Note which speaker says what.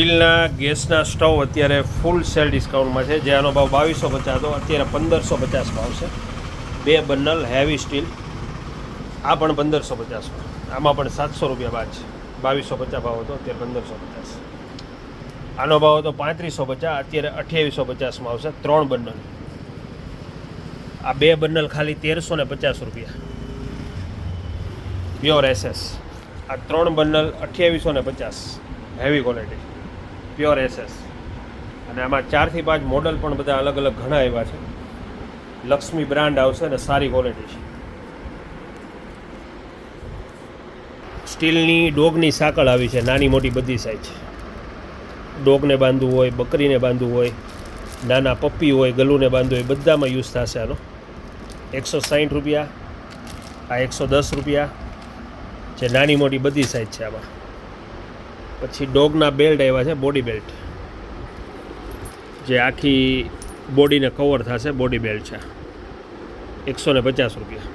Speaker 1: સ્ટીલના ગેસના સ્ટવ અત્યારે ફૂલ સેલ ડિસ્કાઉન્ટમાં છે, જે આનો ભાવ 2250 હતો, અત્યારે 1550 ભાવ છે. 2 બન્નલ હેવી સ્ટીલ, આ પણ 1550, આમાં પણ 700 રૂપિયા બાદ છે. 2250 ભાવ હતો, અત્યારે 1550. આનો ભાવ હતો 3550, અત્યારે 2850માં આવશે. 3 બન્નલ, આ 2 બન્નલ ખાલી 1350 રૂપિયા, પ્યોર એસએસ. આ 3 બન્નલ 2850, હેવી ક્વોલિટી, પ્યોર એસએસ. અને આમાં 4 થી 5 મોડલ પણ બધા અલગ અલગ ઘણા એવા છે. લક્ષ્મી બ્રાન્ડ આવશે અને સારી ક્વોલિટી છે. સ્ટીલની ડોગની સાંકળ આવી છે, નાની મોટી બધી સાઈઝ. ડોગને બાંધવું હોય, બકરીને બાંધવું હોય, નાના પપ્પી હોય, ગલુને બાંધવું હોય, બધામાં યુઝ થશે આનો. 160 રૂપિયા, આ 110 રૂપિયા છે. નાની મોટી બધી સાઈઝ છે આમાં. પછી ડોગના બેલ્ટ આવ્યા છે, બોડી બેલ્ટ, જે આખી બોડીને કવર થશે. બોડી બેલ્ટ છે, 150 રૂપિયા.